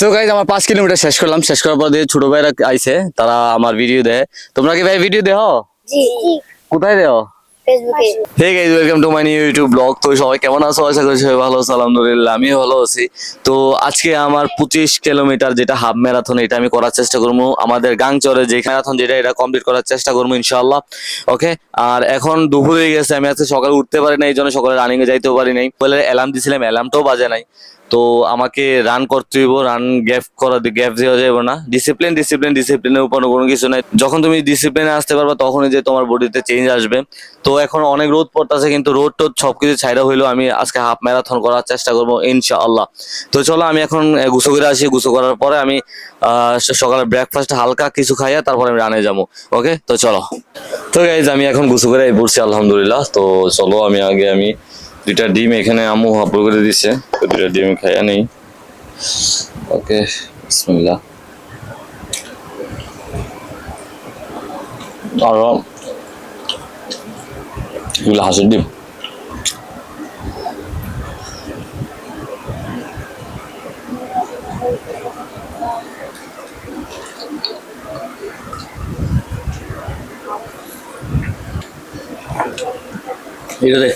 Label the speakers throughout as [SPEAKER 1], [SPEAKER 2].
[SPEAKER 1] তো গাইজ আমার 5 কিলোমিটার শেষ করলাম, শেষ করার পর দিয়ে ছোট ভাইরা আইছে, তারা আমার ভিডিও দেয়। তোমরা কি ভাই ভিডিও দেখো?
[SPEAKER 2] জি
[SPEAKER 1] কোথায় দেখো?
[SPEAKER 2] ফেসবুকে।
[SPEAKER 1] Hey guys, welcome to my new YouTube blog. তো সবাই কেমন আছো? আশা করি সবাই ভালো আছো, আলহামদুলিল্লাহ আমি ভালো আছি। তো আজকে আমার 25 কিলোমিটার যেটা হাফ ম্যারাথন, এটা আমি করার চেষ্টা করবো আমাদের গাংচরে যে ম্যারাথন, যেটা এটা কমপ্লিট করার চেষ্টা করবো ইনশাআল্লাহ। ওকে, আর এখন দুপুর হয়ে গেছে, আমি আজকে সকালে উঠতে পারি না, এই জন্য সকালে রানিং এ যাইতেও পারি নাই। বলে অ্যালার্ম দিছিলাম, অ্যালার্মটাও বাজে নাই। তো আমাকে রান করতে হইব, রান গ্যাপ দেওয়া যাবে না। ডিসিপ্লিনের উপর কোনো কিছু নাই। যখন তুমি ডিসিপ্লিনে আসতে পারবে তখনই যে তোমার বডিতে চেঞ্জ আসবে। তো এখন অনেক রোদ পড়তেছে, কিন্তু রোদ টোদ সবকিছু ছাইড়া হইলেও আমি আজকে হাফ ম্যারাথন করার চেষ্টা করবো ইনশাআল্লাহ। তো চলো আমি এখন গোসল করে আসি, গোসল করার পরে আমি সকালে ব্রেকফাস্ট হালকা কিছু খাইয়া তারপরে আমি রানে যাবো। ওকে, তো চলো। তো গাইজ আমি এখন গোসল করে পড়ছি আলহামদুলিল্লাহ। তো চলো আমি আগে দুইটা ডিম এখানে আম্মু হাপুর করে দিছে, তো দুইটা ডিম খাইয়া নেই। ওকে, বিসমিল্লাহ। আর এগুলো হাঁসের ডিম। এটা দে।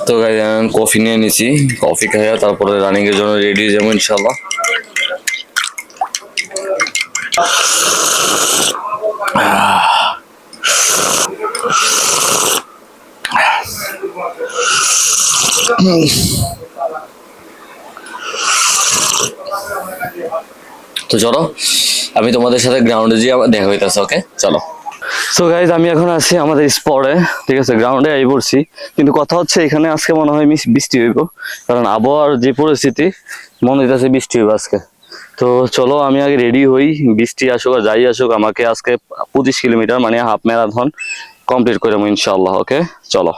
[SPEAKER 1] তো গাইস আমি কফি নিয়ে নিছি, কফি খাইয়া তারপরে রানিং এর জন্য রেডি হয়ে যাবো ইনশাআল্লাহ। তো চলো আমি তোমাদের সাথে গ্রাউন্ডে যেয়ে আবার দেখা হইতেছে। ওকে চলো। সো গাইজ আমি এখন আছি আমাদের স্পটে, ঠিক আছে, গ্রাউন্ডে আই পড়ছি। কিন্তু কথা হচ্ছে এখানে আজকে মনে হয় বৃষ্টি হইব, কারণ আবহাওয়ার যে পরিস্থিতি মনে হইতেছে বৃষ্টি হইব আজকে। তো চলো আমি আগে রেডি হই, বৃষ্টি আসুক আর যাই আসুক আমাকে আজকে 25 কিলোমিটার মানে হাফ ম্যারাথন কমপ্লিট করে দেবো ইনশাআল্লাহ। ওকে চলো।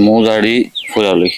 [SPEAKER 1] মোজাড়ি ফুরালি।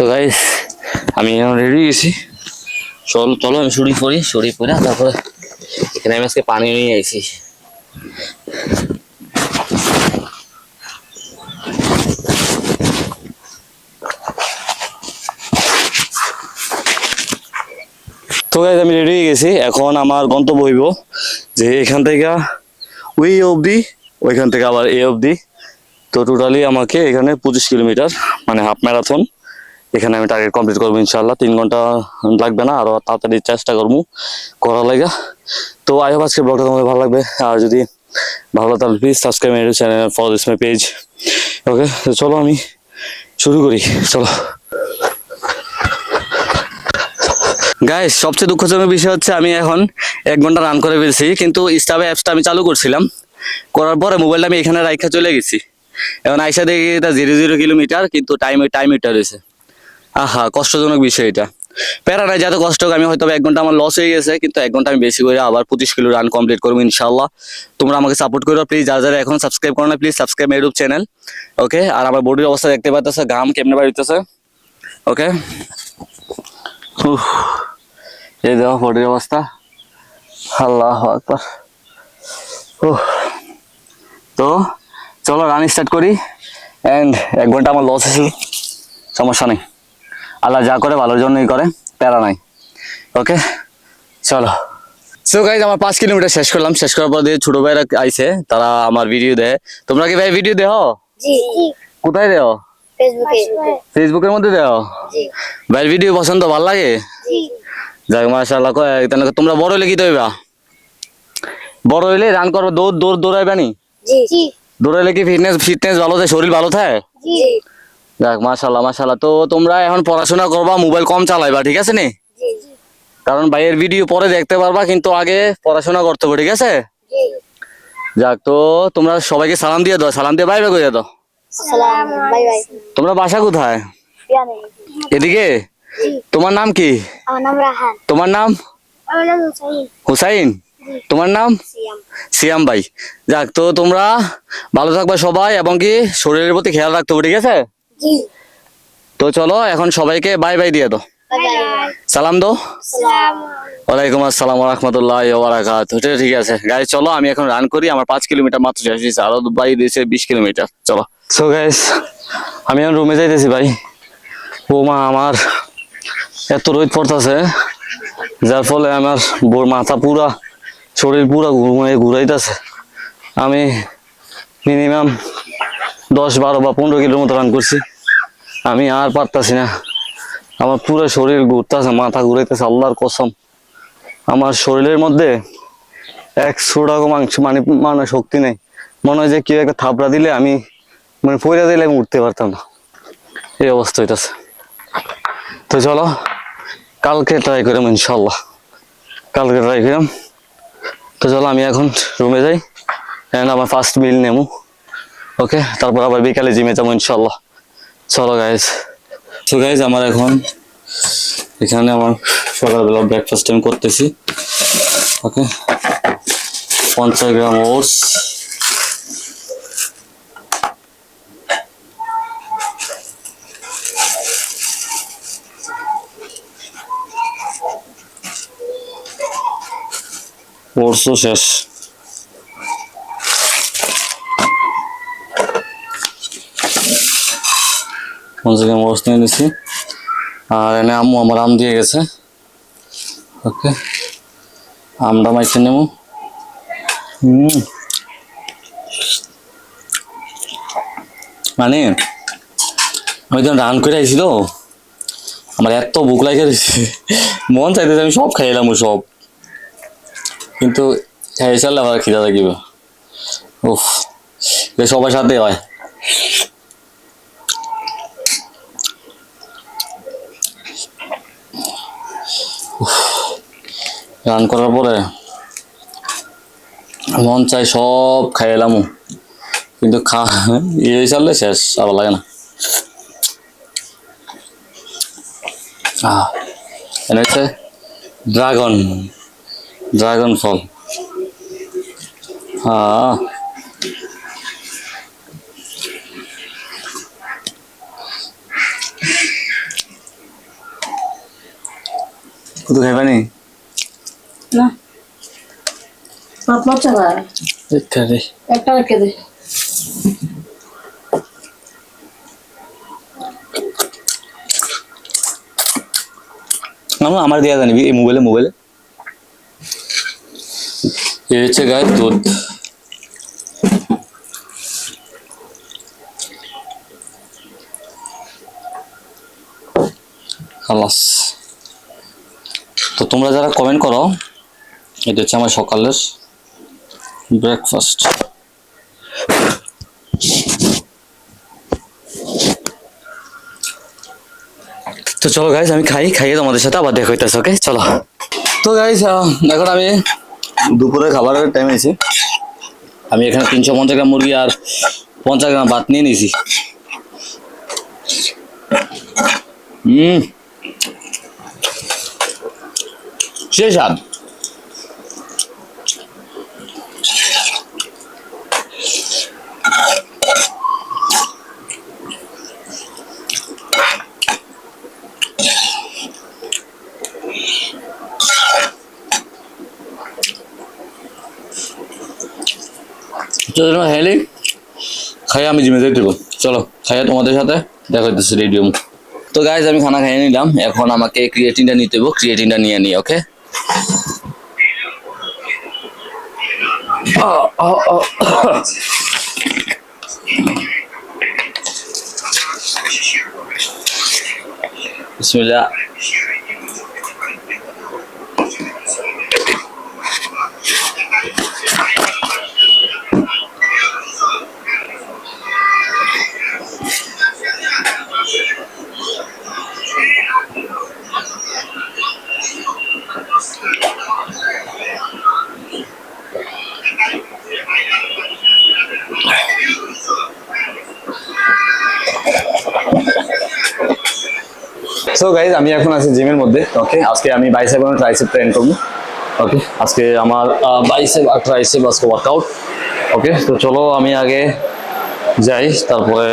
[SPEAKER 1] তো গাইস আমি এখন রেডি গেছি, চলো আমি শুড়ি পরি তারপরে এখানে আমি আজকে পানি নিয়ে আইছি। তো গাইস আমি রেডি হয়ে গেছি, এখন আমার গন্তব্য হইব যে এখান থেকে ওই অবধি, ওইখান থেকে আবার এই অবধি। তো টোটালি আমাকে এখানে 25 কিলোমিটার মানে হাফ ম্যারাথন এখানে আমি টার্গেট কমপ্লিট করবো ইনশাল্লাহ। 3 ঘন্টা লাগবে না, আরো তাড়াতাড়ি চেষ্টা করবো করার লাগা। তো আই হোপ আজকে ব্লগটা তোমাদের ভালো লাগবে। আর যদি ভালো লাগে তাহলে please subscribe my channel, follow this my page. Okay, তো চলো আমি শুরু করি, চলো। গাইস, সবচেয়ে দুঃখজনক বিষয় হচ্ছে আমি এখন 1 ঘন্টা রান করে ফেলছি, কিন্তু স্টাফে অ্যাপসটা আমি চালু করছিলাম, করার পরে মোবাইলটা আমি এখানে রাইখা চলে গেছি। এখন আইসা দেখি এটা 0 কিলোমিটার, কিন্তু টাইম এটা রয়েছে। আহা, কষ্টজনক বিষয় এটা। প্যারা নাই, যত কষ্ট হোক, আমি হয়তো 1 ঘন্টা আমার লস হয়ে গেছে, কিন্তু 1 ঘন্টা আমি বেশি করে আবার 25 কিলো রান কমপ্লিট করবো ইনশাল্লাহ। তোমরা আমাকে সাপোর্ট করো প্লিজ, যারা যারা এখন সাবস্ক্রাইব করো না please subscribe my YouTube channel. Okay, আর আমার বডির অবস্থা দেখতে পাচ্ছ, ঘাম কেমনে বাড়িতেছে। ওকে, এই দেখো বডির অবস্থা, আল্লাহু আকবার। তো চলো রান স্টার্ট করি। অ্যান্ড 1 ঘন্টা আমার লস হয়েছিল, সমস্যা নেই, আল্লাহ যা করে ভালোর জন্যই করে, প্যারা নাই। ওকে, চলো। সো গাইজ, আমার 5 কিলোমিটার শেষ করলাম। শেষ করার পর দিয়ে ছোট ভাইরা আইছে, তারা আমার ভিডিও দেয়। তোমরা কি ভাই ভিডিও দেও?
[SPEAKER 2] জি।
[SPEAKER 1] কোথায় দেও?
[SPEAKER 2] ফেসবুকে।
[SPEAKER 1] ফেসবুকের মধ্যে দেও?
[SPEAKER 2] জি।
[SPEAKER 1] ভাইয়ের ভিডিও পছন্দ, ভালো লাগে?
[SPEAKER 2] জি।
[SPEAKER 1] যাক মাশাআল্লাহ। তাহলে তোমরা বড় হইলে কি দইবা? বড় হইলে রান করবে, দৌড়াইবা নি?
[SPEAKER 2] জি।
[SPEAKER 1] দৌড়াইলে কি ফিটনেস ভালো থাকে, শরীর ভালো থাকে?
[SPEAKER 2] জি।
[SPEAKER 1] যাক মাশাআল্লাহ মাশাআল্লাহ। তো তোমরা এখন পড়াশোনা করবা, মোবাইল কম চালাইবা, ঠিক আছে নি?
[SPEAKER 2] জি।
[SPEAKER 1] কারণ ভাইয়ের ভিডিও পরে দেখতে পারবা, কিন্তু আগে পড়াশোনা করতে হবে, ঠিক আছে?
[SPEAKER 2] জি।
[SPEAKER 1] যাক, তো তোমরা সবাইকে সালাম দিয়ে দাও, সালাম দিয়ে বাই বাই করে দাও।
[SPEAKER 2] সালাম, বাই বাই।
[SPEAKER 1] তোমরা বাসা কোথায়?
[SPEAKER 2] বিয়ানে।
[SPEAKER 1] এদিকে?
[SPEAKER 2] জি।
[SPEAKER 1] তোমার নাম কি?
[SPEAKER 2] আমার নাম রাহান।
[SPEAKER 1] তোমার নাম?
[SPEAKER 2] আমার নাম হুসাইন।
[SPEAKER 1] হুসাইন? তোমার নাম?
[SPEAKER 2] সিয়াম।
[SPEAKER 1] সিয়াম ভাই। যাক, তো তোমরা ভালো থাকবা সবাই, এবং কি শরীরের প্রতি খেয়াল রাখতে হবে, ঠিক আছে?
[SPEAKER 2] জি।
[SPEAKER 1] তো চলো এখন সবাইকে বাই বাই দিয়ে দাও,
[SPEAKER 2] বাই বাই।
[SPEAKER 1] সালাম দাও।
[SPEAKER 2] সালাম।
[SPEAKER 1] ওয়ালাইকুম আসসালাম ওয়া রাহমাতুল্লাহি ওয়া বারাকাতুহু। ঠিক আছে গাইস, চলো আমি এখন রান করি। আমার 5 কিলোমিটার মাত্র শেষ হয়েছে, আরো ভাই দিয়েছে 20 কিলোমিটার। চলো। সো গাইস, আমি এখন রুমে যাইতেছি ভাই। ও মা, আমার এত রোদ পড়তেছে, যার ফলে আমার মাথা পুরা, শরীর পুরা ঘুরাইতেছে। আমি মিনিমাম 10, 12 বা 15 কিলোর মতো রান করছি, আমি আর পারতাছি না। আমার পুরো শরীর ঘুরতেছে, মাথা ঘুরাইতেছে, আল্লাহর কসম। আমার শরীরের মধ্যে 100 টাকা মাংস মানে শক্তি নেই। মনে হয় যে কেউ একটা থাপড়া দিলে আমি মানে পয়রা দিলে আমি উঠতে পারতাম না, এই অবস্থা হইতেছে। তো চলো কালকে ট্রাই করাম ইনশাল্লাহ, কালকে ট্রাই করাম। তো চলো আমি এখন রুমে যাই, আমার ফার্স্ট মিল নেবো। ওকে, তারপর আবার বিকালে জিমে যাবো ইনশাল্লাহ। চলো গাইজ। তো গাইজ, আমার এখন এখানে আমার সকালবেলা ব্রেকফাস্ট আমি করতেছি। ওকে, 50 গ্রাম ওটস, ওটসও শেষ। ওটস নিয়ে নিছি, আর এনে আম্মু আমার আম দিয়ে গেছে। ওকে, আমটা মাইছে নেবো। মানে আমি যখন রান করে আইছিল, আমার এত ভুক লাগে মন চাইতেছে আমি সব খাইলাম সব, কিন্তু খাই চাললে আবার খিদা থাকিবে। উফ, সবার সাথে হয়। রান করার পরে মন চাই সব খাইলাম, কিন্তু ইয়ে চাললে শেষ, আবার লাগে না। এনে হচ্ছে ড্রাগন ফল। কত খাইবানি
[SPEAKER 3] না পাতলা চালা একটা রেখে দে।
[SPEAKER 1] আমার দেওয়া জানি এই মোবাইলে এই হচ্ছে গাইস দুধ। খালাস। তো তোমরা যারা কমেন্ট করো, এটা হচ্ছে আমার সকালের ব্রেকফাস্ট। তো চলো গাইস আমি খাইয়ে তোমাদের সাথে আবার দেখা হইতেছে। ওকে চলো। তো গাইস এখন আমি দুপুরে খাবারের টাইম হয়েছে। আমি এখানে 350 গ্রাম মুরগি আর 50 গ্রাম ভাত নিয়ে নিয়েছি। সে স্বাদ। চলো হেলি খাই আমি জিমে যাই দেবো। চলো খাইয়া তোমাদের সাথে দেখা হইতেছে রেডিও। তো গাইজ আমি খানা খাইয়ে নিলাম, এখন আমাকে ক্রিয়েটিনটা নিতে হবে। ক্রিয়েটিনটা নিয়ে নিই। ওকে বিসমিল্লাহ। সো গাইজ আমি এখন আছি জিমের মধ্যে। ওকে আজকে আমি বাইসেপ এবং ট্রাইসেপ ট্রেন করবো। ওকে আজকে আমার বাইসেপ আর ট্রাইসেপ আজকে ওয়ার্কআউট। ওকে তো চলো আমি আগে যাই, তারপরে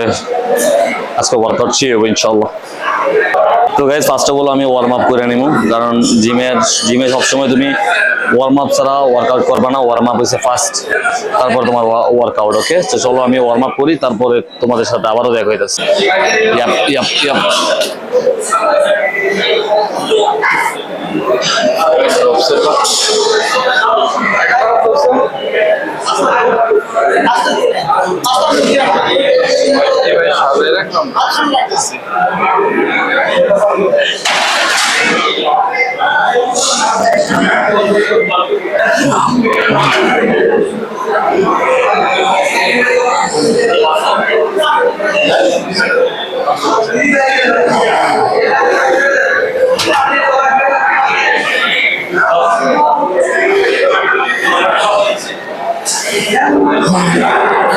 [SPEAKER 1] আজকে ওয়ার্কআউট শেষ হবে ইনশাল্লাহ। তো গাইজ ফার্স্ট অফ অল আমি ওয়ার্ম আপ করে নিব, কারণ জিমে সবসময় তুমি ওয়ার্ম আপ ছাড়া ওয়ার্কআউট করবা না। ওয়ার্ম আপ হচ্ছে ফার্স্ট, তারপর তোমার ওয়ার্কআউট। ওকে তো চলো আমি ওয়ার্ম আপ করি, তারপরে তোমাদের সাথে আবারও দেখা হইতেছে। Yup yup yup.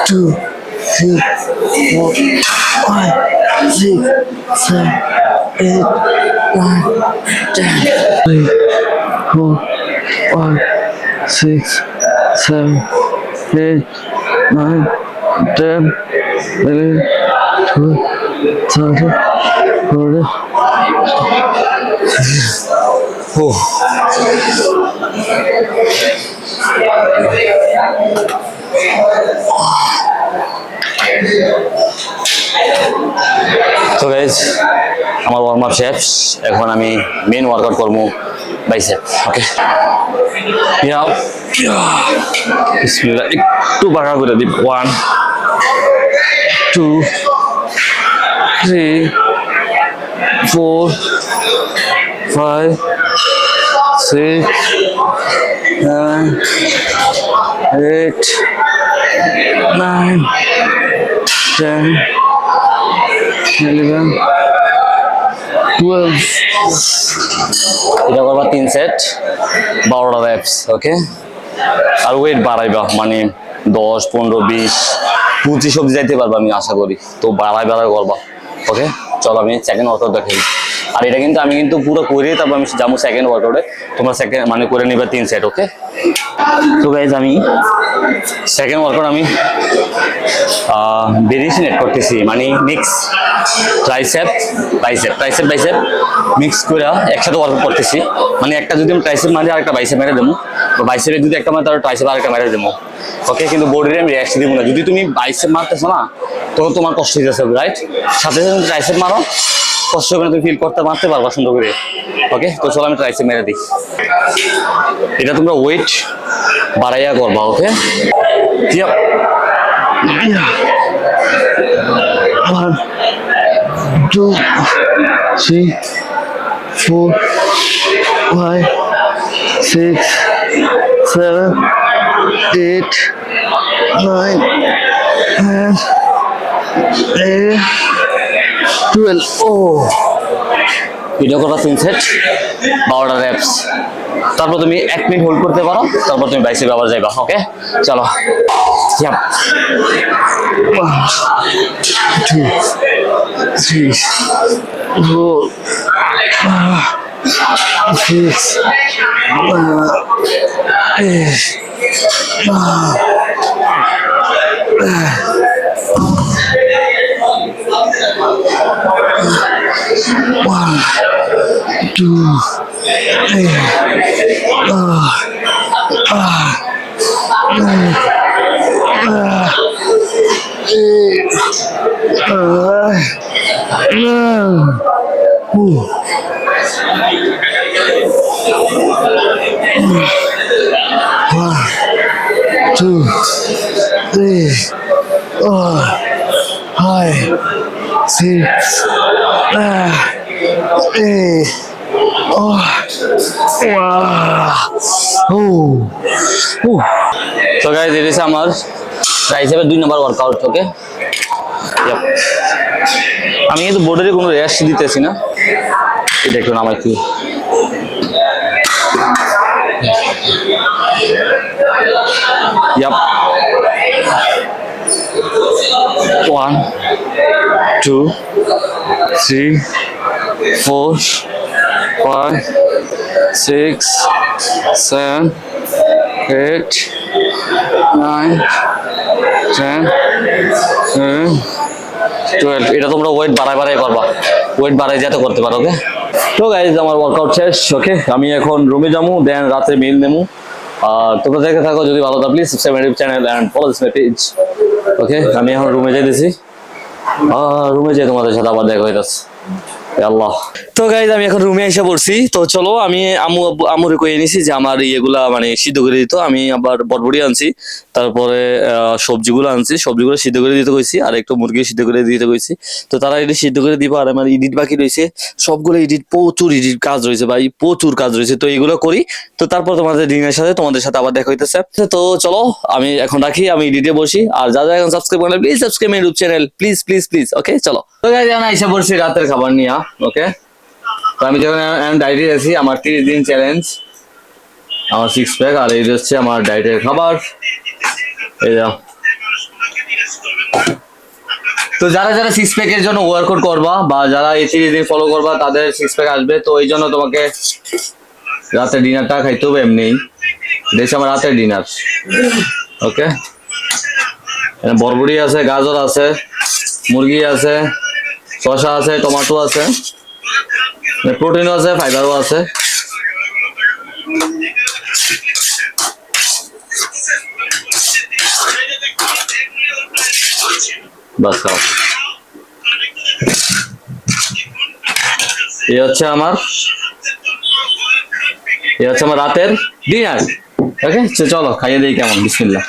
[SPEAKER 1] Two, three, four, five, six, seven, 8, 9, 10. 3, 4, 5, 6, 7, 8, 9, 10, 11, 12, 13, 14. Oh. তো গাইজ আমার ওয়ার্ম আপ শেষ, এখন আমি মেন ওয়ার্কআউট করবো বাইসেপ। ওকে বিসমিল্লাহ। একটু বাঁকা করে দিই। 1, 2, 3, 4, 5, 6, 7, 8, 9, 10, 11, 12. এটা করবা 3 সেট 12টা রেপস। ওকে আর ওয়েট বাড়াইবা, মানে 10, 15, 20, 25 অবধি যাইতে পারবা আমি আশা করি। তো বাড়াই করবা। ওকে চলো আমি সেকেন্ড ওয়ার্কআউট দেখাই। আর এটা কিন্তু আমি কিন্তু পুরো করে তারপর আমি যাবো সেকেন্ড ওয়ার্কআউটে। তোমরা সেকেন্ড মানে করে নিবা 3 সেট। ওকে তো গাইজ আমি সেকেন্ড ওয়ার্কআউট আমি ভেরিয়েশন এড করতেছি, মানে মিক্স ট্রাইসেপ বাইসেপ মিক্স করে একসাথে ওয়ার্কআউট করতেছি। মানে একটা যদি আমি ট্রাইসেপ মারি আর একটা বাইসেপ মেরে দেবো, বা বাইসেপে যদি একটা মারি তাহলে ট্রাইসেপ আর একটা মেরে দেবো। ওকে কিন্তু বডির আমি রেস্ট দিব না। যদি তুমি বাইসেপ মারতেছো না তখন তোমার কষ্ট হইতেছে, রাইট? সাথে সাথে ট্রাইসেপ মারো, কষ্ট করে তুমি ফিল করতে মারতে পারবা সুন্দর করে। ওকে তো চলো আমি ট্রাইসেপ মেরে দিই। এটা তোমরা ওয়েট বাড়াইয়া করবা, ওকে? Yep. 1 2 3 4 5 6 7 8 9 10 11 12 ও ভিডিও করা সিনসেট 12টা রেপস। তারপর তুমি 1 মিনিট হোল্ড করতে পারো, তারপর তুমি বাইসেপ আবার যাইবা, ওকে? চলো। Yep. 1 2 3 4 6 1 2 2 3 4 5 6 8 So guys, it is আমার ট্রাইসেপের 2 নম্বর ওয়ার্কআউট, ওকে? আমি কিন্তু বোর্ডের কোনো রেস্ট দিতেছি না, এটা একটু নামাই কি। Yep. 1 2 3 4 5 6 7 8 9 10 11 12 এটা তোমরা ওয়েট বাড়াই করবা, ওয়েট বাড়াই যাতে করতে পারো, ওকে? তো গাইজ আমার ওয়ার্কআউট শেষ, ওকে? আমি এখন রুমে যাবো, দেন রাতে মিল নেবো। আর তোমরা দেখে থাকো, যদি ভালো থাকে please subscribe my channel and follow this my page, okay? আমি এখন রুমে যাইতেছি, রুমে যাই তোমাদের সাথে আবার দেখা হইতাছে। আল্লাহ। তো গাইজ আমি এখন রুমে এসে পড়ছি, তো চলো আমি আমুরে কয়ে নিছি যে আমার ইয়েগুলা মানে সিদ্ধ করে দিত। আমি আবার বটবড়ি আনছি, তারপরে সবজিগুলো আনছি, সবজিগুলো সিদ্ধ করে দিতে কইছি, আর একটু মুরগি সিদ্ধ করে দিতে কইছি। তো তারা এটি সিদ্ধ করে দিব, আর আমার এডিট বাকি রয়েছে, সবগুলো এডিট, প্রচুর এডিট কাজ রয়েছে ভাই, প্রচুর কাজ রয়েছে। তো এইগুলো করি, তো তারপর তোমাদের সাথে আবার দেখা হইতেছে। তো চলো আমি এখন রাখি, আমি এডিটে বসি। আর যারা এখন সাবস্ক্রাইব করেন please subscribe my YouTube channel, please please please, okay? চলো। তো গাইজ আমি এসে পড়ছি রাতের খাবার নিয়ে, ওকে? তো আমি যখন ডায়েটে আছি, আমার 30 দিন চ্যালেঞ্জ, আমার 6 প্যাক, আর এই হচ্ছে আমার ডায়েটের খাবার, এই যাও। তো যারা যারা 6 প্যাকের জন্য ওয়ার্কআউট করবা, বা যারা এই 30 দিন ফলো করবা, তাদের 6 প্যাক আসবে। তো এই জন্য তোমাকে রাতে ডিনারটা খাইতে হবে এমনি, দেশ আমার রাতের ডিনার, ওকে? বরবটি আছে, গাজর আছে, মুরগি আছে, শসা আছে, টমেটো আছে, প্রোটিনও আছে, ফাইবারও আছে। বাস খাও। এই হচ্ছে আমার রাতের ডিনার, ওকে? চলো খাইয়ে দিই কেমন, বিসমিল্লাহ।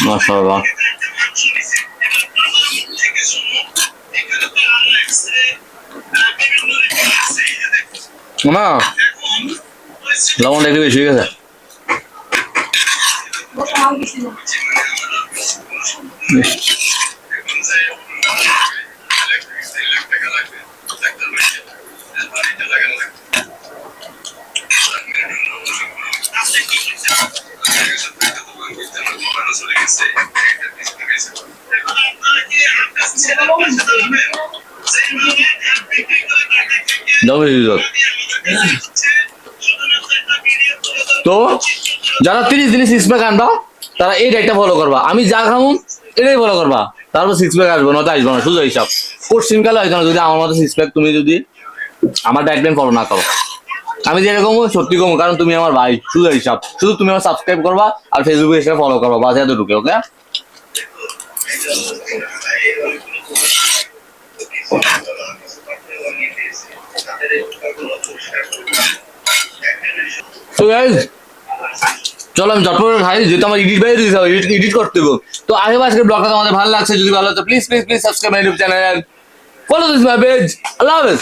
[SPEAKER 1] মাশাআল্লাহ। না লবণটা একটু বেশি হয়ে গেছে। তো যারা 30 দিনে 6 প্যাক আনবা, তারা এই ডায়েটটা ফলো করবা। আমি যা খামু এটাই ফলো করবা, তারপর 6 প্যাক আসবে, না তো আসবে না, শুধু হিসাব। কোশ্চিন কালে হয়তো না, যদি আমার মতো 6 প্যাক তুমি যদি আমার ডায়েট প্ল্যান ফলো না করো। আমি যেরকম সত্যি কম, কারণ তুমি আমার ভাই, শুধু হিসাব। শুধু তুমি আমার সাবস্ক্রাইব করবা আর ফেসবুকে এসে ফলো করবা, বাস এতটুকু, ওকে? তো গাইস চলো আমি ঝটপট খাই, যেহেতু আমার এডিট বাইরে দিতে হবে, এডিট করতে হবে। তো আগে আজকের ব্লগটা তোমাদের ভালো লাগছে, যদি ভালো লাগে please please please subscribe my YouTube channel, follow this my page. আল্লাহ হাফেজ।